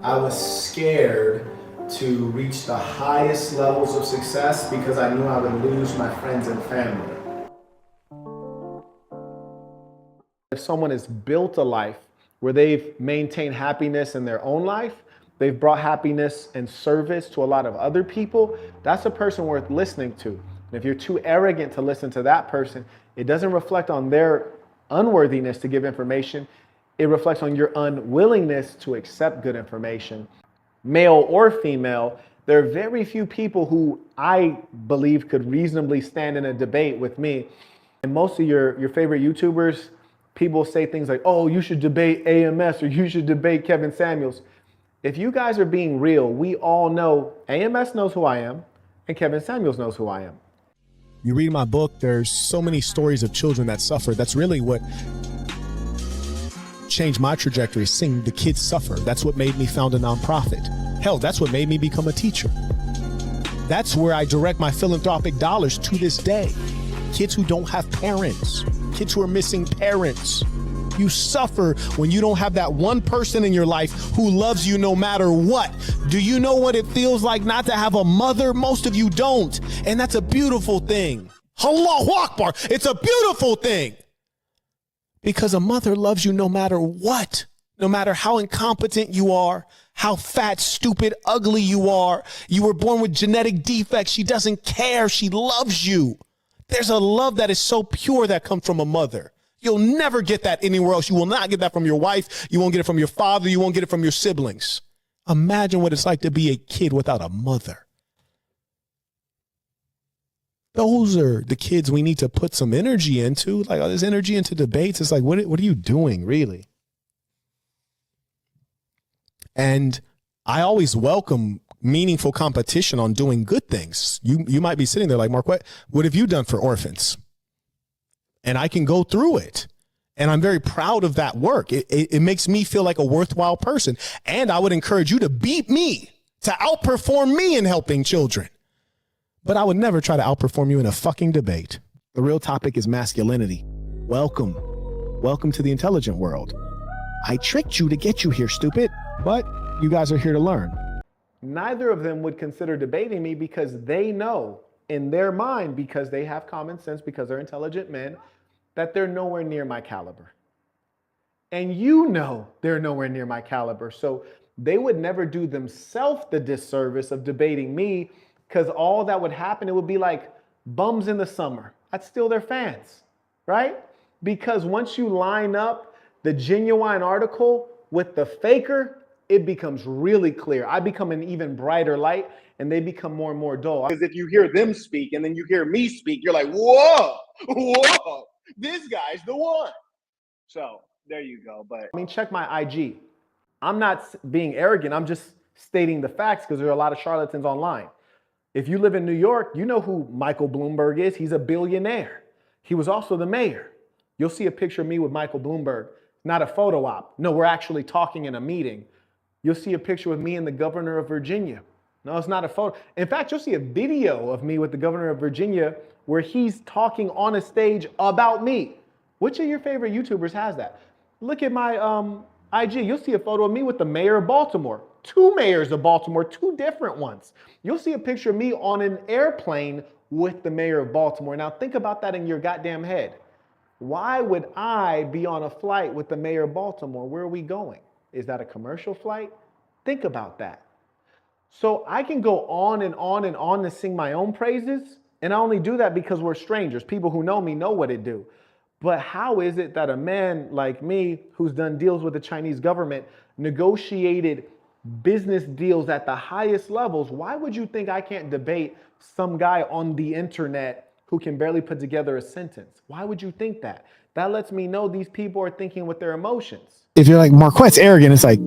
I was scared to reach the highest levels of success because I knew I would lose my friends and family. If someone has built a life where they've maintained happiness in their own life, they've brought happiness and service to a lot of other people, that's a person worth listening to. And if you're too arrogant to listen to that person, it doesn't reflect on their unworthiness to give information. It reflects on your unwillingness to accept good information. Male or female, there are very few people who I believe could reasonably stand in a debate with me. And most of your favorite YouTubers, people say things like, oh, you should debate AMS or you should debate Kevin Samuels. If you guys are being real, we all know AMS knows who I am and Kevin Samuels knows who I am. You read my book, there's so many stories of children that suffer. That's really what changed my trajectory, seeing the kids suffer. That's what made me found a nonprofit. Hell, that's what made me become a teacher. That's where I direct my philanthropic dollars to this day. Kids who don't have parents, kids who are missing parents. You suffer when you don't have that one person in your life who loves you no matter what. Do you know what it feels like not to have a mother? Most of you don't. And that's a beautiful thing. Allahu Akbar. It's a beautiful thing. Because a mother loves you no matter what, no matter how incompetent you are, how fat, stupid, ugly you are. You were born with genetic defects. She doesn't care. She loves you. There's a love that is so pure that comes from a mother. You'll never get that anywhere else. You will not get that from your wife. You won't get it from your father. You won't get it from your siblings. Imagine what it's like to be a kid without a mother. Those are the kids we need to put some energy into, like all this energy into debates. It's like, what are you doing, really? And I always welcome meaningful competition on doing good things. You might be sitting there like, Marquett, what have you done for orphans? And I can go through it. And I'm very proud of that work. It makes me feel like a worthwhile person. And I would encourage you to beat me, to outperform me in helping children. But I would never try to outperform you in a fucking debate. The real topic is masculinity. Welcome. Welcome to the intelligent world. I tricked you to get you here, stupid. But you guys are here to learn. Neither of them would consider debating me because they know in their mind, because they have common sense, because they're intelligent men, that they're nowhere near my caliber. And you know they're nowhere near my caliber. So they would never do themselves the disservice of debating me, because all that would happen, it would be like bums in the summer. I'd steal their fans, right? Because once you line up the genuine article with the faker, it becomes really clear. I become an even brighter light and they become more and more dull. Because if you hear them speak and then you hear me speak, you're like, whoa, this guy's the one. So there you go. But I mean, check my IG. I'm not being arrogant. I'm just stating the facts because there are a lot of charlatans online. If you live in New York, you know who Michael Bloomberg is. He's a billionaire. He was also the mayor. You'll see a picture of me with Michael Bloomberg. Not a photo op. No, we're actually talking in a meeting. You'll see a picture with me and the governor of Virginia. No, it's not a photo. In fact, you'll see a video of me with the governor of Virginia where he's talking on a stage about me. Which of your favorite YouTubers has that? Look at my IG. You'll see a photo of me with the mayor of Baltimore. Two mayors of Baltimore, two different ones. You'll see a picture of me on an airplane with the mayor of Baltimore. Now think about that in your goddamn head. Why would I be on a flight with the mayor of Baltimore? Where are we going? Is that a commercial flight? Think about that. So I can go on and on and on to sing my own praises. And I only do that because we're strangers. People who know me know what it do. But how is it that a man like me, who's done deals with the Chinese government, negotiated business deals at the highest levels, why would you think I can't debate some guy on the internet who can barely put together a sentence? Why would you think that? That lets me know these people are thinking with their emotions. If you're like, Marquett's arrogant, it's like,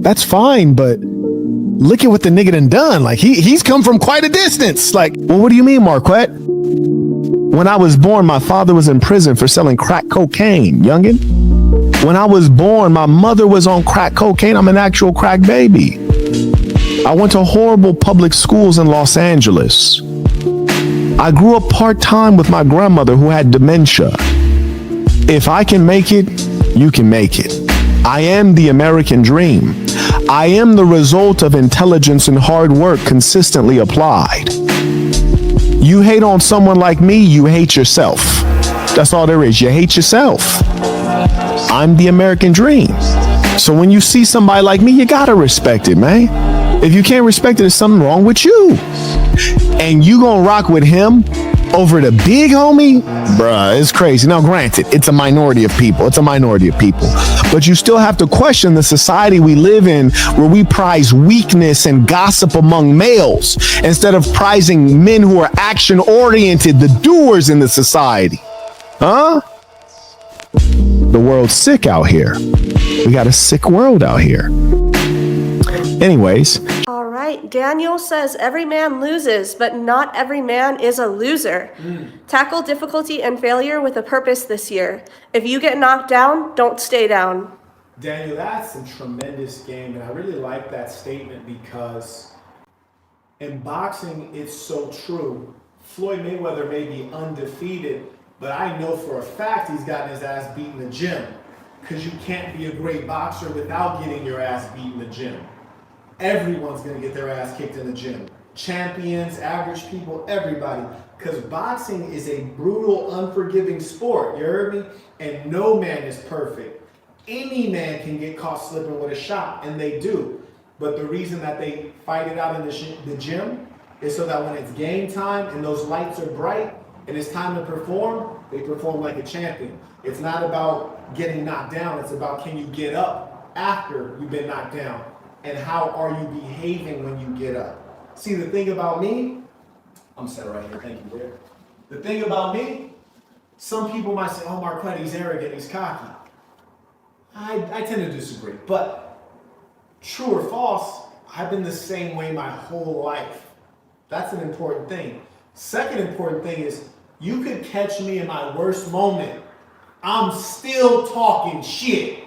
that's fine, but look at what the nigga done done. Like, he's come from quite a distance. Like, well, what do you mean, Marquett? When I was born, my father was in prison for selling crack cocaine, youngin'. When I was born, my mother was on crack cocaine. I'm an actual crack baby. I went to horrible public schools in Los Angeles. I grew up part-time with my grandmother who had dementia. If I can make it, you can make it. I am the American dream. I am the result of intelligence and hard work consistently applied. You hate on someone like me, you hate yourself. That's all there is. You hate yourself. I'm the American dream. So when you see somebody like me, you gotta respect it, man. If you can't respect it, there's something wrong with you. And you gonna rock with him over the big homie? Bruh, it's crazy. Now, granted, it's a minority of people. But you still have to question the society we live in where we prize weakness and gossip among males instead of prizing men who are action-oriented, the doers in the society. Huh? The world's sick out here. We got a sick world out here. Anyways. All right. Daniel says every man loses, but not every man is a loser. Tackle difficulty and failure with a purpose this year. If you get knocked down, don't stay down. Daniel, that's a tremendous game, and I really like that statement because in boxing, it's so true. Floyd Mayweather may be undefeated, but I know for a fact he's gotten his ass beat in the gym, because you can't be a great boxer without getting your ass beat in the gym. Everyone's going to get their ass kicked in the gym. Champions, average people, everybody. Because boxing is a brutal, unforgiving sport, you heard me? And no man is perfect. Any man can get caught slipping with a shot, and they do. But the reason that they fight it out in the gym is so that when it's game time and those lights are bright and it's time to perform, they perform like a champion. It's not about getting knocked down, it's about can you get up after you've been knocked down. And how are you behaving when you get up? See, the thing about me, I'm sitting right here, thank you, Rick. The thing about me, some people might say, oh, Marquett, he's arrogant, he's cocky. I tend to disagree, but true or false, I've been the same way my whole life. That's an important thing. Second important thing is, you could catch me in my worst moment. I'm still talking shit.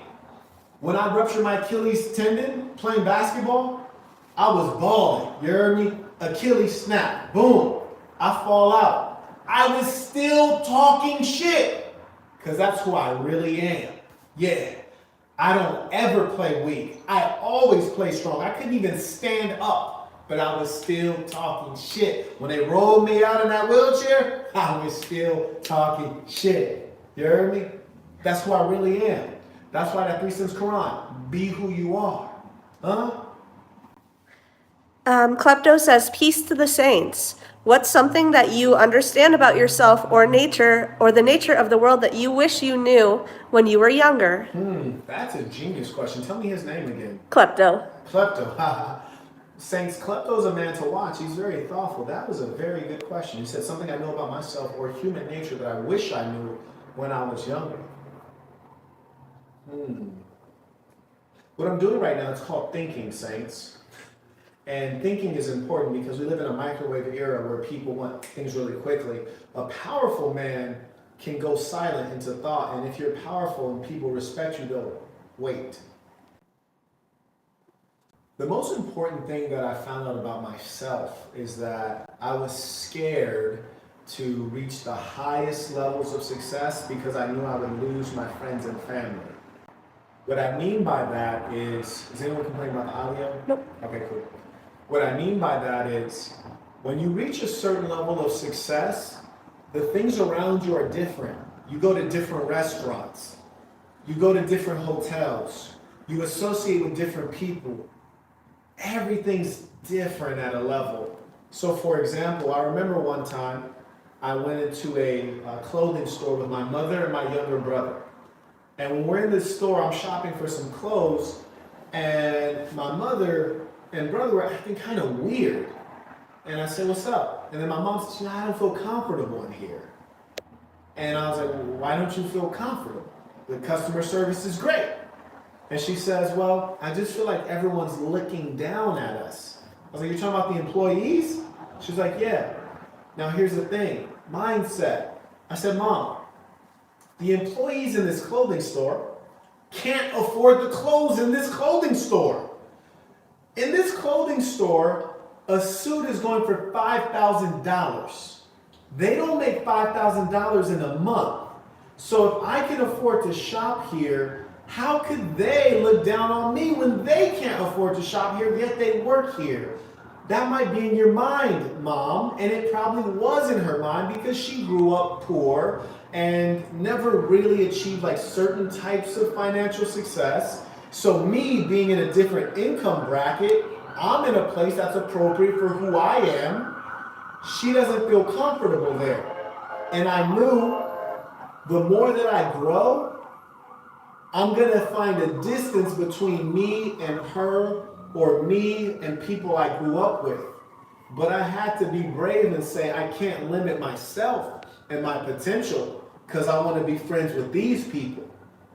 When I ruptured my Achilles tendon playing basketball, I was balling. You heard me? Achilles snap. Boom. I fall out. I was still talking shit. Because that's who I really am. Yeah. I don't ever play weak. I always play strong. I couldn't even stand up, but I was still talking shit. When they rolled me out in that wheelchair, I was still talking shit. You heard me? That's who I really am. That's why that 3 cents Quran, be who you are. Huh? Klepto says, peace to the saints. What's something that you understand about yourself or nature or the nature of the world that you wish you knew when you were younger? That's a genius question. Tell me his name again. Klepto. Klepto. Saints, Klepto's a man to watch. He's very thoughtful. That was a very good question. You said something I know about myself or human nature that I wish I knew when I was younger. What I'm doing right now, it's called thinking, Saints. And thinking is important because we live in a microwave era where people want things really quickly. A powerful man can go silent into thought, and if you're powerful and people respect you, they'll wait. The most important thing that I found out about myself is that I was scared to reach the highest levels of success because I knew I would lose my friends and family. What I mean by that is anyone complaining about the audio? Nope. Okay, cool. What I mean by that is, when you reach a certain level of success, the things around you are different. You go to different restaurants. You go to different hotels. You associate with different people. Everything's different at a level. So for example, I remember one time I went into a clothing store with my mother and my younger brother. And when we're in this store, I'm shopping for some clothes, and my mother and brother were acting kind of weird. And I said, what's up? And then my mom said, I don't feel comfortable in here. And I was like, well, why don't you feel comfortable? The customer service is great. And she says, well, I just feel like everyone's looking down at us. I was like, you're talking about the employees? She's like, yeah. Now here's the thing, mindset. I said, Mom, the employees in this clothing store can't afford the clothes in this clothing store. In this clothing store, a suit is going for $5,000. They don't make $5,000 in a month. So if I can afford to shop here How could they look down on me when they can't afford to shop here, yet they work here? That might be in your mind, Mom, and it probably was in her mind because she grew up poor and never really achieved like certain types of financial success. So me being in a different income bracket, I'm in a place that's appropriate for who I am. She doesn't feel comfortable there. And I knew the more that I grow, I'm gonna find a distance between me and her, or me and people I grew up with. But I had to be brave and say, I can't limit myself and my potential because I want to be friends with these people.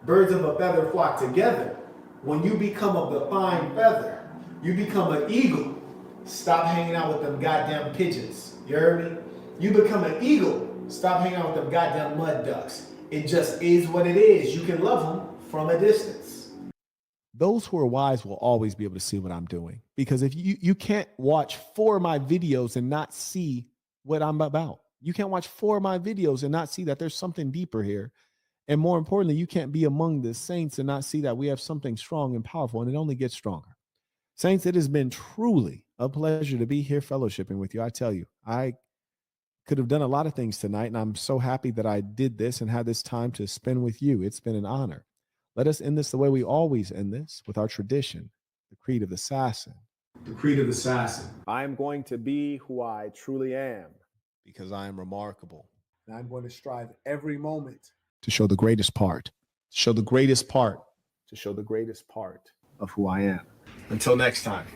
Birds of a feather flock together. When you become of the fine feather, you become an eagle. Stop hanging out with them goddamn pigeons. You heard me? You become an eagle. Stop hanging out with them goddamn mud ducks. It just is what it is. You can love them from a distance. Those who are wise will always be able to see what I'm doing, because if you can't watch 4 of my videos and not see what I'm about. You can't watch 4 of my videos and not see that there's something deeper here. And more importantly, you can't be among the saints and not see that we have something strong and powerful, and it only gets stronger. Saints, it has been truly a pleasure to be here fellowshipping with you. I tell you, I could have done a lot of things tonight, and I'm so happy that I did this and had this time to spend with you. It's been an honor. Let us end this the way we always end this, with our tradition, the creed of the assassin. The creed of the assassin. I am going to be who I truly am. Because I am remarkable. And I'm going to strive every moment To show the greatest part. Show the greatest part. to show the greatest part of who I am. Until next time.